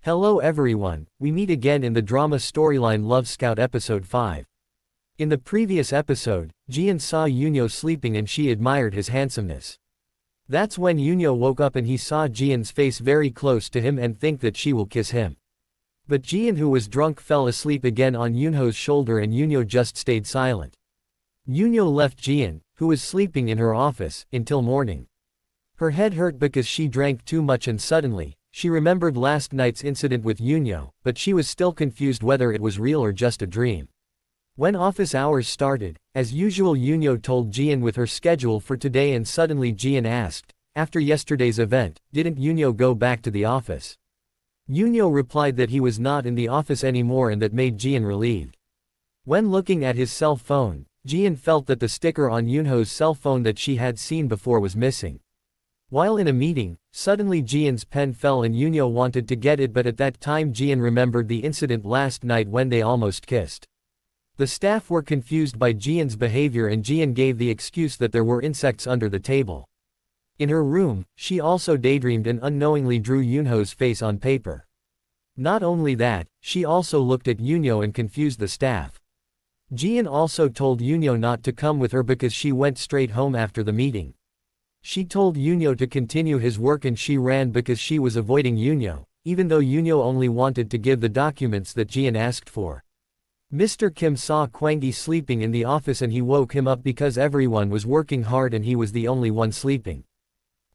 Hello everyone, we meet again in the drama storyline Love Scout episode 5. In the previous episode, Jiyun saw Eunho sleeping and she admired his handsomeness. That's when Eunho woke up and he saw Jiyun's face very close to him and think that she will kiss him. But Jiyun, who was drunk, fell asleep again on Eunho's shoulder and Eunho just stayed silent. Eunho left Jiyun, who was sleeping in her office, until morning. Her head hurt because she drank too much and suddenly, she remembered last night's incident with Eunho, but she was still confused whether it was real or just a dream. When office hours started, as usual Eunho told Jiyun with her schedule for today and suddenly Jiyun asked, after yesterday's event, didn't Eunho go back to the office? Eunho replied that he was not in the office anymore and that made Jiyun relieved. When looking at his cell phone, Jiyun felt that the sticker on Eunho's cell phone that she had seen before was missing. While in a meeting, suddenly Jiyun's pen fell and Eunho wanted to get it, but at that time Jiyun remembered the incident last night when they almost kissed. The staff were confused by Jiyun's behavior and Jiyun gave the excuse that there were insects under the table. In her room, she also daydreamed and unknowingly drew Eunho's face on paper. Not only that, she also looked at Eunho and confused the staff. Jiyun also told Eunho not to come with her because she went straight home after the meeting. She told Eunho to continue his work and she ran because she was avoiding Eunho, even though Eunho only wanted to give the documents that Jiyun asked for. Mr. Kim saw Kwanghee sleeping in the office and he woke him up because everyone was working hard and he was the only one sleeping.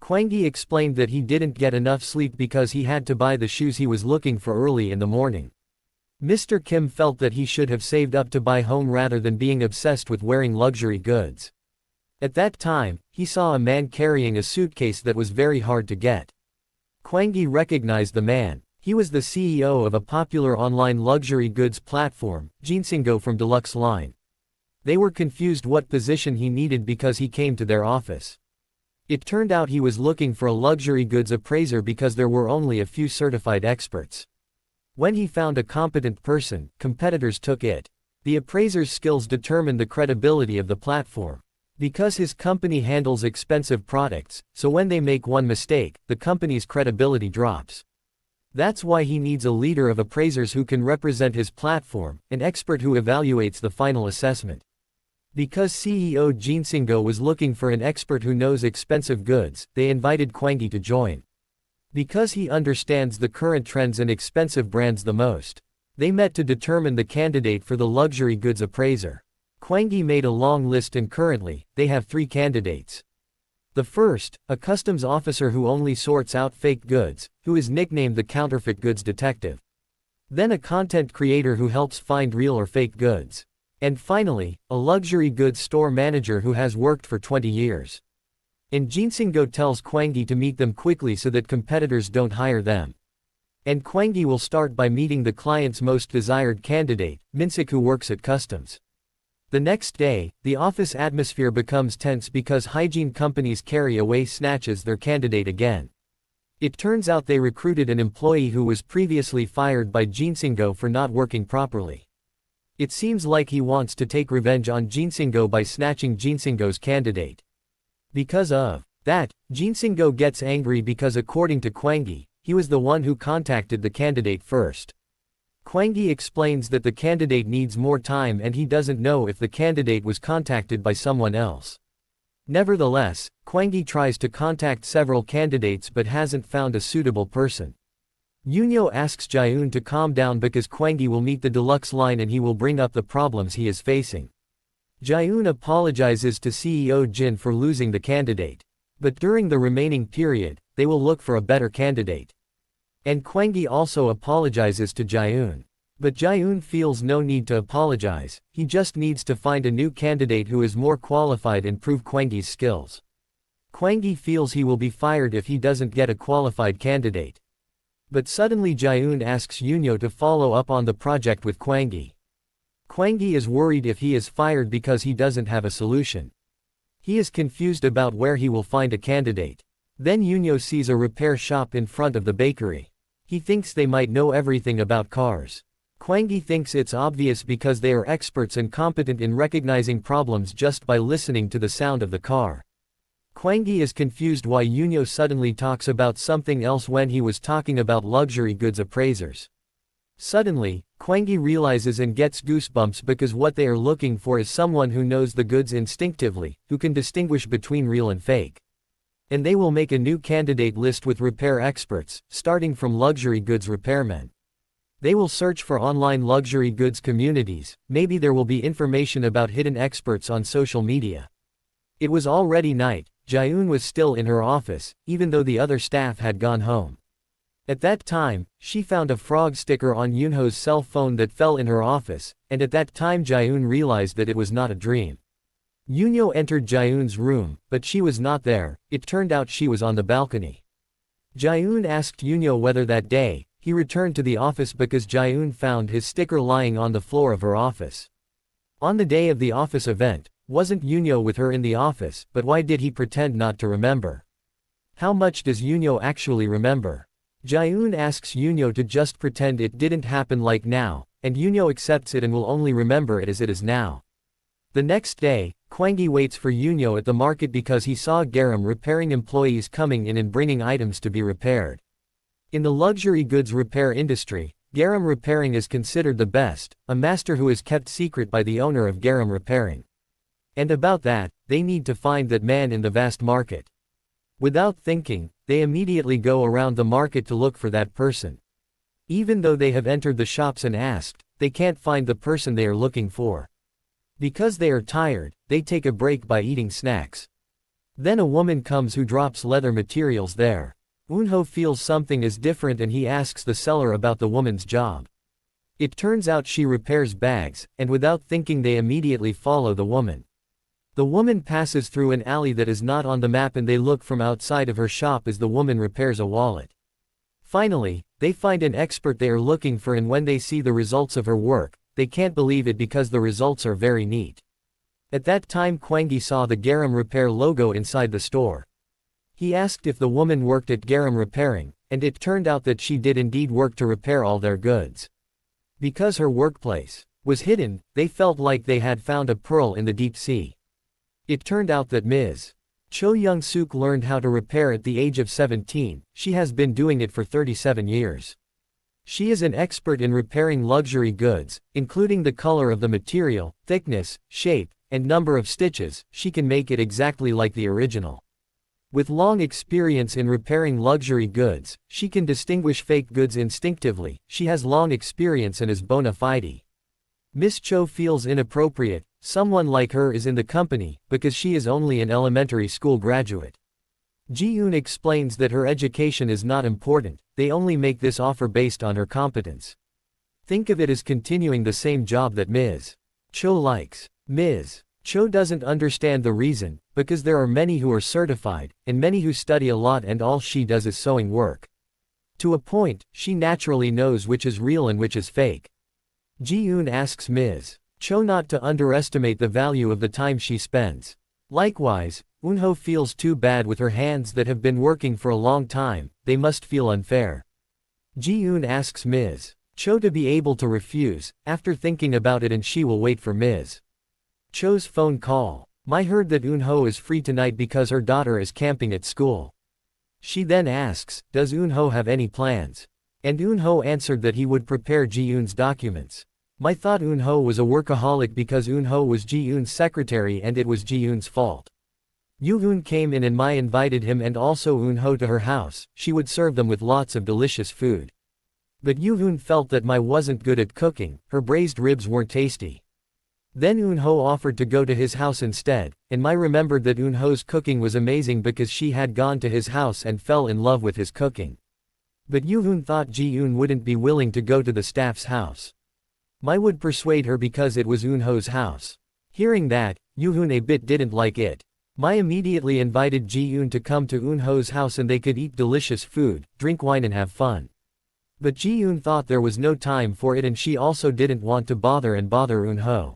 Kwanghee explained that he didn't get enough sleep because he had to buy the shoes he was looking for early in the morning. Mr. Kim felt that he should have saved up to buy home rather than being obsessed with wearing luxury goods. At that time, he saw a man carrying a suitcase that was very hard to get. Kwanghee recognized the man. He was the CEO of a popular online luxury goods platform, Jiyun from Deluxe Line. They were confused what position he needed because he came to their office. It turned out he was looking for a luxury goods appraiser because there were only a few certified experts. When he found a competent person, competitors took it. The appraiser's skills determine the credibility of the platform. Because his company handles expensive products, so when they make one mistake, the company's credibility drops. That's why he needs a leader of appraisers who can represent his platform, an expert who evaluates the final assessment. Because CEO Jiyun was looking for an expert who knows expensive goods, they invited Kwanghee to join. Because he understands the current trends and expensive brands the most. They met to determine the candidate for the luxury goods appraiser. Kwanghee made a long list and currently, they have 3 candidates. The first, a customs officer who only sorts out fake goods, who is nicknamed the counterfeit goods detective. Then a content creator who helps find real or fake goods. And finally, a luxury goods store manager who has worked for 20 years. And Jiyun tells Kwanghee to meet them quickly so that competitors don't hire them. And Kwanghee will start by meeting the client's most desired candidate, Minsik, who works at customs. The next day, the office atmosphere becomes tense because hygiene companies carry away snatches their candidate again. It turns out they recruited an employee who was previously fired by Jiyun for not working properly. It seems like he wants to take revenge on Jiyun by snatching Jiyun's candidate. Because of that, Jiyun gets angry because according to Kwanghee, he was the one who contacted the candidate first. Kwanghee explains that the candidate needs more time and he doesn't know if the candidate was contacted by someone else. Nevertheless, Kwanghee tries to contact several candidates but hasn't found a suitable person. Eunho asks Jiyun to calm down because Kwanghee will meet the deluxe line and he will bring up the problems he is facing. Jiyun apologizes to CEO Jin for losing the candidate. But during the remaining period, they will look for a better candidate. And Kwanghee also apologizes to Jiyun. But Jiyun feels no need to apologize, he just needs to find a new candidate who is more qualified and prove Kwanghee's skills. Kwanghee feels he will be fired if he doesn't get a qualified candidate. But suddenly Jiyun asks Eunho to follow up on the project with Kwanghee. Kwanghee is worried if he is fired because he doesn't have a solution. He is confused about where he will find a candidate. Then Eunho sees a repair shop in front of the bakery. He thinks they might know everything about cars. Kwanghee thinks it's obvious because they are experts and competent in recognizing problems just by listening to the sound of the car. Kwanghee is confused why Eunho suddenly talks about something else when he was talking about luxury goods appraisers. Suddenly, Kwanghee realizes and gets goosebumps because what they are looking for is someone who knows the goods instinctively, who can distinguish between real and fake. And they will make a new candidate list with repair experts, starting from luxury goods repairmen. They will search for online luxury goods communities, maybe there will be information about hidden experts on social media. It was already night, Jiyun was still in her office, even though the other staff had gone home. At that time, she found a frog sticker on Eunho's cell phone that fell in her office, and at that time Jiyun realized that it was not a dream. Eunho entered Jiyun's room, but she was not there. It turned out she was on the balcony. Jiyun asked Eunho whether that day, he returned to the office because Jiyun found his sticker lying on the floor of her office. On the day of the office event, wasn't Eunho with her in the office, but why did he pretend not to remember? How much does Eunho actually remember? Jiyun asks Eunho to just pretend it didn't happen like now, and Eunho accepts it and will only remember it as it is now. The next day, Kwanghee waits for Eunho at the market because he saw Kdrama repairing employees coming in and bringing items to be repaired. In the luxury goods repair industry, Kdrama repairing is considered the best, a master who is kept secret by the owner of Kdrama repairing. And about that, they need to find that man in the vast market. Without thinking, they immediately go around the market to look for that person. Even though they have entered the shops and asked, they can't find the person they are looking for. Because they are tired, they take a break by eating snacks. Then a woman comes who drops leather materials there. Eunho feels something is different and he asks the seller about the woman's job. It turns out she repairs bags, and without thinking they immediately follow the woman. The woman passes through an alley that is not on the map and they look from outside of her shop as the woman repairs a wallet. Finally, they find an expert they are looking for and when they see the results of her work, they can't believe it because the results are very neat. At that time Kwanghee saw the Kdrama repair logo inside the store. He asked if the woman worked at Kdrama repairing, and it turned out that she did indeed work to repair all their goods. Because her workplace was hidden, they felt like they had found a pearl in the deep sea. It turned out that Ms. Cho Young-suk learned how to repair at the age of 17, she has been doing it for 37 years. She is an expert in repairing luxury goods, including the color of the material, thickness, shape, and number of stitches, she can make it exactly like the original. With long experience in repairing luxury goods, she can distinguish fake goods instinctively, she has long experience and is bona fide. Miss Cho feels inappropriate, someone like her is in the company, because she is only an elementary school graduate. Jiyun explains that her education is not important, they only make this offer based on her competence. Think of it as continuing the same job that Ms. Cho likes. Ms. Cho doesn't understand the reason, because there are many who are certified, and many who study a lot and all she does is sewing work. To a point, she naturally knows which is real and which is fake. Jiyun asks Ms. Cho not to underestimate the value of the time she spends. Likewise, Eunho feels too bad with her hands that have been working for a long time, they must feel unfair. Jiyun asks Ms. Cho to be able to refuse, after thinking about it and she will wait for Ms. Cho's phone call. I heard that Eunho is free tonight because her daughter is camping at school. She then asks, does Eunho have any plans? And Eunho answered that he would prepare Jiyun's documents. I thought Eunho was a workaholic because Eunho was Jiyun's secretary and it was Jiyun's fault. Yoo-hoon came in and Mai invited him and also Eunho to her house, she would serve them with lots of delicious food. But Yoo-hoon felt that Mai wasn't good at cooking, her braised ribs weren't tasty. Then Eunho offered to go to his house instead, and Mai remembered that Eunho's cooking was amazing because she had gone to his house and fell in love with his cooking. But Yoo-hoon thought Jiyun wouldn't be willing to go to the staff's house. Mai would persuade her because it was Eunho's house. Hearing that, Yoo-hoon a bit didn't like it. Mai immediately invited Jiyun to come to Eunho's house and they could eat delicious food, drink wine and have fun. But Jiyun thought there was no time for it and she also didn't want to bother Eunho.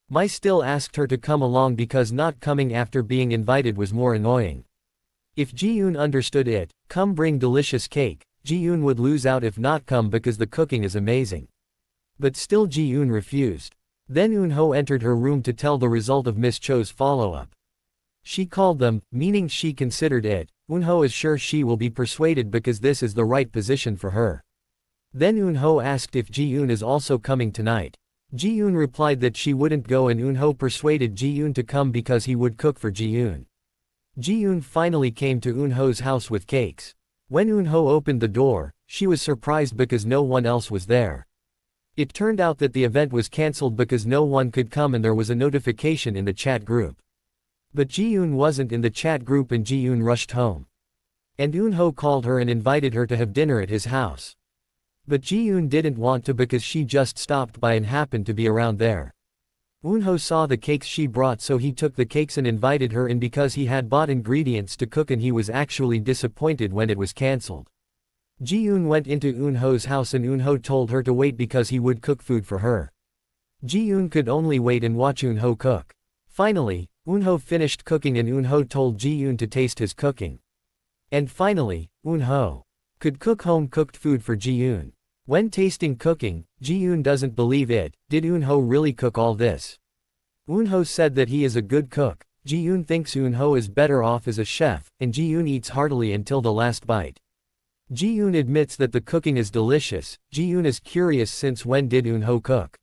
Mai still asked her to come along because not coming after being invited was more annoying. If Jiyun understood it, come bring delicious cake, Jiyun would lose out if not come because the cooking is amazing. But still Jiyun refused. Then Eunho entered her room to tell the result of Miss Cho's follow-up. She called them, meaning she considered it. Eunho is sure she will be persuaded because this is the right position for her. Then Eunho asked if Jiyun is also coming tonight. Jiyun replied that she wouldn't go and Eunho persuaded Jiyun to come because he would cook for Jiyun. Jiyun finally came to Eunho's house with cakes. When Eunho opened the door, she was surprised because no one else was there. It turned out that the event was cancelled because no one could come and there was a notification in the chat group. But Jiyun wasn't in the chat group and Jiyun rushed home. And Eunho called her and invited her to have dinner at his house. But Jiyun didn't want to because she just stopped by and happened to be around there. Eunho saw the cakes she brought so he took the cakes and invited her in because he had bought ingredients to cook and he was actually disappointed when it was cancelled. Jiyun went into Eunho's house and Eunho told her to wait because he would cook food for her. Jiyun could only wait and watch Eunho cook. Finally, Eunho finished cooking and Eunho told Jiyun to taste his cooking. And finally, Eunho could cook home-cooked food for Jiyun. When tasting cooking, Jiyun doesn't believe it. Did Eunho really cook all this? Eunho said that he is a good cook. Jiyun thinks Eunho is better off as a chef, and Jiyun eats heartily until the last bite. Jiyun admits that the cooking is delicious. Jiyun is curious since when did Eunho cook?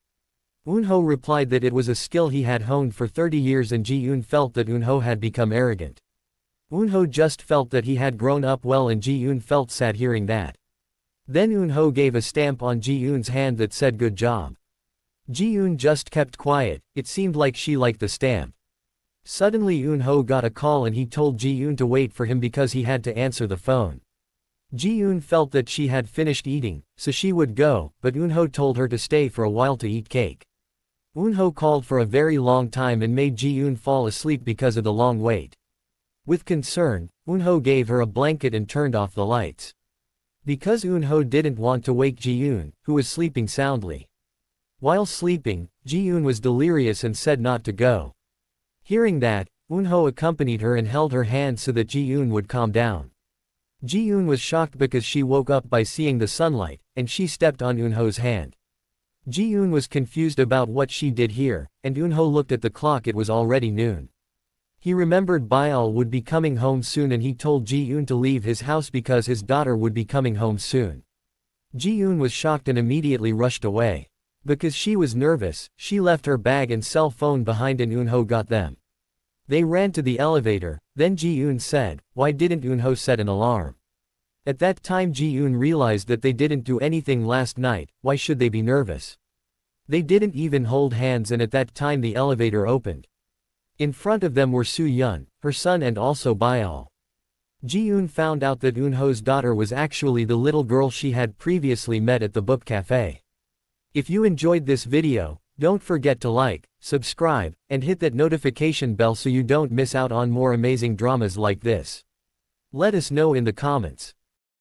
Eunho replied that it was a skill he had honed for 30 years and Jiyun felt that Eunho had become arrogant. Eunho just felt that he had grown up well and Jiyun felt sad hearing that. Then Eunho gave a stamp on Jiyun's hand that said good job. Jiyun just kept quiet, it seemed like she liked the stamp. Suddenly Eunho got a call and he told Jiyun to wait for him because he had to answer the phone. Jiyun felt that she had finished eating, so she would go, but Eunho told her to stay for a while to eat cake. Eunho called for a very long time and made Jiyun fall asleep because of the long wait. With concern, Eunho gave her a blanket and turned off the lights. Because Eunho didn't want to wake Jiyun, who was sleeping soundly. While sleeping, Jiyun was delirious and said not to go. Hearing that, Eunho accompanied her and held her hand so that Jiyun would calm down. Jiyun was shocked because she woke up by seeing the sunlight, and she stepped on Eunho's hand. Jiyun was confused about what she did here, and Eunho looked at the clock. It was already noon. He remembered Byal would be coming home soon and he told Jiyun to leave his house because his daughter would be coming home soon. Jiyun was shocked and immediately rushed away. Because she was nervous, she left her bag and cell phone behind and Eunho got them. They ran to the elevator, then Jiyun said, "Why didn't Eunho set an alarm?" At that time Jiyun realized that they didn't do anything last night, why should they be nervous? They didn't even hold hands and at that time the elevator opened. In front of them were Soo-yeon, her son and also Byal. Jiyun found out that Eunho's daughter was actually the little girl she had previously met at the book cafe. If you enjoyed this video, don't forget to like, subscribe, and hit that notification bell so you don't miss out on more amazing dramas like this. Let us know in the comments.